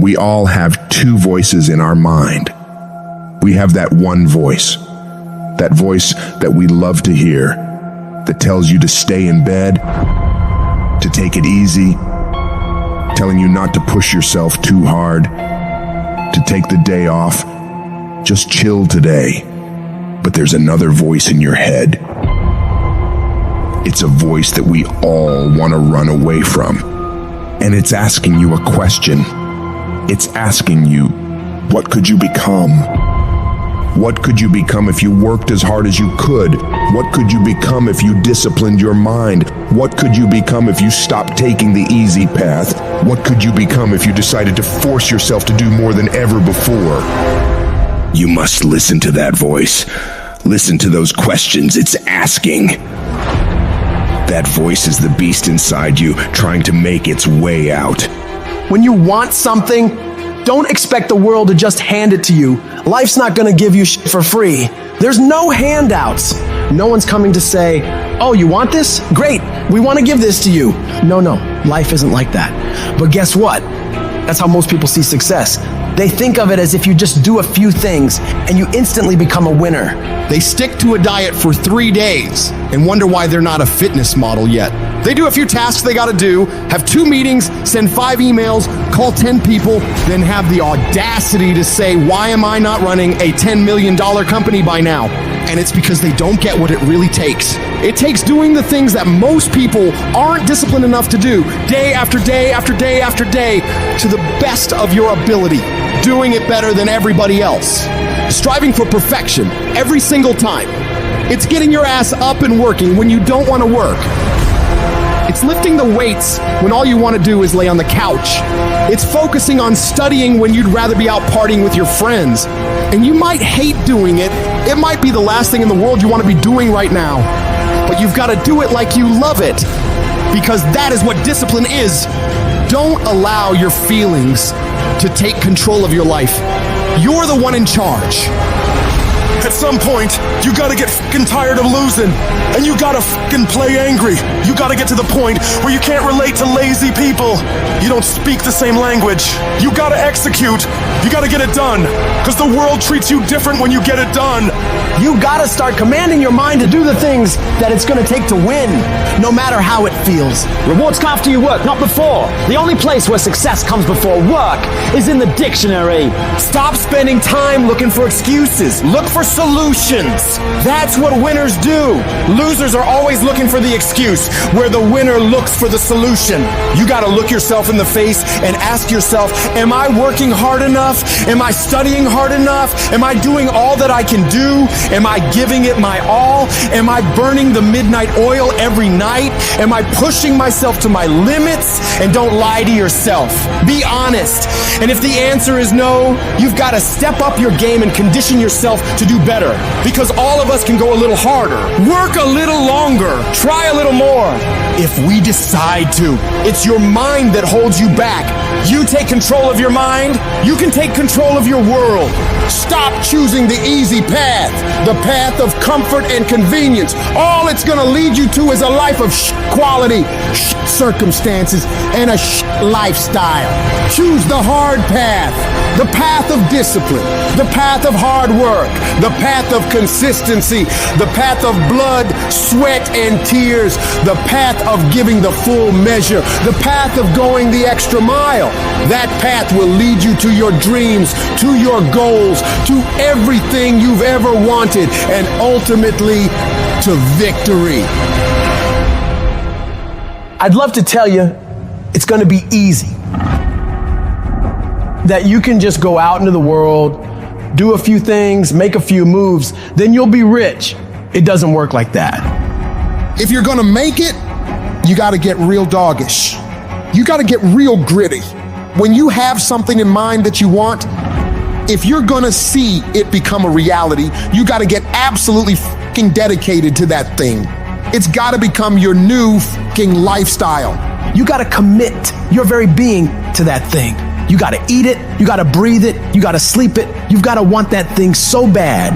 We all have two voices in our mind. We have that one voice that we love to hear, that tells you to stay in bed, to take it easy, telling you not to push yourself too hard, to take the day off, just chill today. But there's another voice in your head. It's a voice that we all want to run away from. And it's asking you a question. It's asking you, what could you become? What could you become if you worked as hard as you could? What could you become if you disciplined your mind? What could you become if you stopped taking the easy path? What could you become if you decided to force yourself to do more than ever before? You must listen to that voice. Listen to those questions it's asking. That voice is the beast inside you, trying to make its way out. When you want something, don't expect the world to just hand it to you. Life's not gonna give you shit for free. There's no handouts. No one's coming to say, oh, you want this? Great, we wanna give this to you. No, life isn't like that. But guess what? That's how most people see success. They think of it as if you just do a few things and you instantly become a winner. They stick to a diet for 3 days and wonder why they're not a fitness model yet. They do a few tasks they gotta do, have 2 meetings, send 5 emails, call 10 people, then have the audacity to say, why am I not running a $10 million company by now? And it's because they don't get what it really takes. It takes doing the things that most people aren't disciplined enough to do, day after day after day after day, to the best of your ability, doing it better than everybody else. Striving for perfection every single time. It's getting your ass up and working when you don't want to work. It's lifting the weights when all you want to do is lay on the couch. It's focusing on studying when you'd rather be out partying with your friends. And you might hate doing it. It might be the last thing in the world you want to be doing right now. But you've got to do it like you love it. Because that is what discipline is. Don't allow your feelings to take control of your life. You're the one in charge. At some point, you gotta get fucking tired of losing, and you gotta fucking play angry. You gotta get to the point where you can't relate to lazy people. You don't speak the same language. You gotta execute. You gotta get it done, because the world treats you different when you get it done. You gotta start commanding your mind to do the things that it's gonna take to win, no matter how it feels. Rewards come after you work, not before. The only place where success comes before work is in the dictionary. Stop spending time looking for excuses. Look for solutions. That's what winners do. Losers are always looking for the excuse, where the winner looks for the solution. You gotta look yourself in the face and ask yourself, am I working hard enough? Am I studying hard enough? Am I doing all that I can do? Am I giving it my all? Am I burning the midnight oil every night? Am I pushing myself to my limits? And don't lie to yourself. Be honest. And if the answer is no, you've got to step up your game and condition yourself to do better. Because all of us can go a little harder, work a little longer, try a little more. If we decide to, it's your mind that holds you back. You take control of your mind, you can take control of your world. Stop choosing the easy path, the path of comfort and convenience. All it's gonna lead you to is a life of quality, circumstances, and a lifestyle. Choose the hard path, the path of discipline, the path of hard work, the path of consistency, the path of blood, sweat, and tears, the path of giving the full measure, the path of going the extra mile. That path will lead you to your dreams, to your goals, to everything you've ever wanted, and ultimately to victory. I'd love to tell you it's going to be easy. That you can just go out into the world, do a few things, make a few moves, then you'll be rich. It doesn't work like that. If you're gonna make it, you gotta get real doggish. You gotta get real gritty. When you have something in mind that you want, if you're gonna see it become a reality, you gotta get absolutely fucking dedicated to that thing. It's gotta become your new fucking lifestyle. You gotta commit your very being to that thing. You gotta eat it, you gotta breathe it, you gotta sleep it. You've gotta want that thing so bad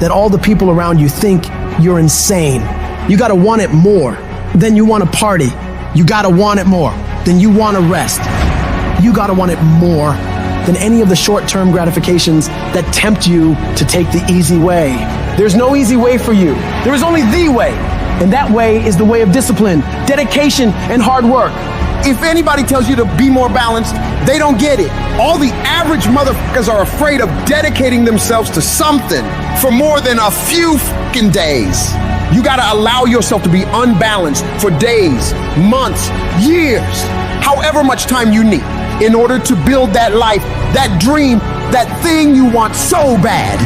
that all the people around you think you're insane. You gotta want it more than you wanna party. You gotta want it more than you wanna rest. You gotta want it more than any of the short-term gratifications that tempt you to take the easy way. There's no easy way for you. There is only the way. And that way is the way of discipline, dedication, and hard work. If anybody tells you to be more balanced, they don't get it. All the average motherfuckers are afraid of dedicating themselves to something for more than a few fucking days. You gotta allow yourself to be unbalanced for days, months, years, however much time you need in order to build that life, that dream, that thing you want so bad.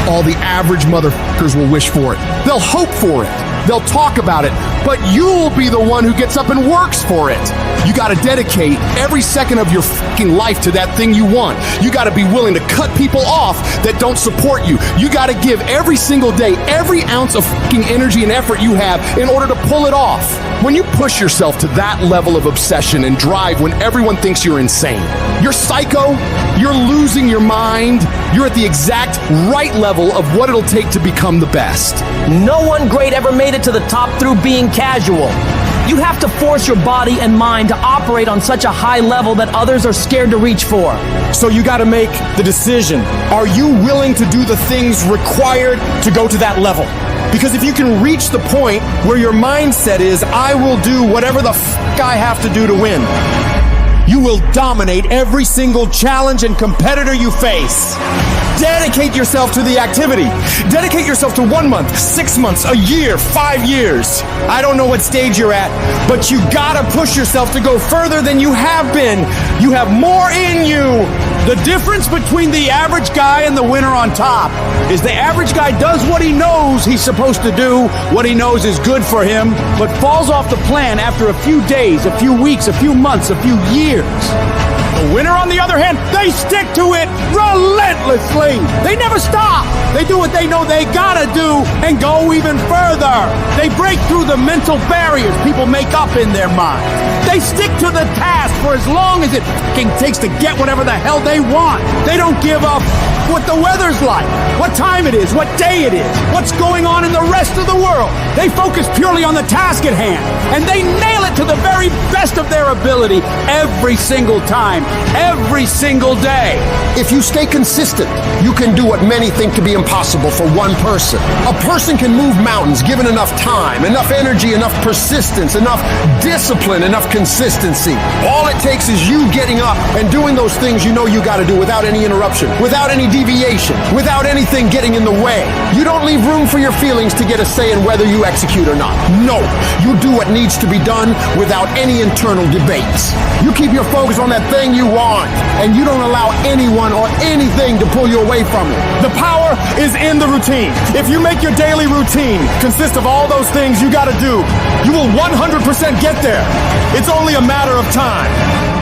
All the average motherfuckers will wish for it. They'll hope for it. They'll talk about it, but you'll be the one who gets up and works for it. You gotta dedicate every second of your fucking life to that thing you want. You gotta be willing to cut people off that don't support you. You gotta give every single day, every ounce of fucking energy and effort you have in order to pull it off. When you push yourself to that level of obsession and drive when everyone thinks you're insane, you're psycho, you're losing your mind, you're at the exact right level of what it'll take to become the best. No one great ever made it to the top through being casual. You have to force your body and mind to operate on such a high level that others are scared to reach for. So you gotta make the decision. Are you willing to do the things required to go to that level? Because if you can reach the point where your mindset is, I will do whatever the fuck I have to do to win, you will dominate every single challenge and competitor you face. Dedicate yourself to the activity. Dedicate yourself to 1 month, 6 months, a year, 5 years. I don't know what stage you're at, but you gotta push yourself to go further than you have been. You have more in you. The difference between the average guy and the winner on top is the average guy does what he knows he's supposed to do, what he knows is good for him, but falls off the plan after a few days, a few weeks, a few months, a few years. The winner, on the other hand, they stick to it relentlessly. They never stop. They do what they know they gotta do and go even further. They break through the mental barriers people make up in their mind. They stick to the task for as long as it fucking takes to get whatever the hell they want. They don't give up what the weather's like, what time it is, what day it is, what's going on in the rest of the world. They focus purely on the task at hand, and they nail it to the very best of their ability every single time, every single day. If you stay consistent, you can do what many think to be impossible for one person. A person can move mountains given enough time, enough energy, enough persistence, enough discipline, enough consistency. All it takes is you getting up and doing those things you know you gotta do without any interruption, without any deviation, without anything getting in the way. You don't leave room for your feelings to get a say in whether you execute or not. No, you do what needs to be done without any internal debates. You keep your focus on that thing you want, and you don't allow anyone or anything to pull you away from it. The power is in the routine. If you make your daily routine consist of all those things you gotta do, you will 100% get there. It's only a matter of time.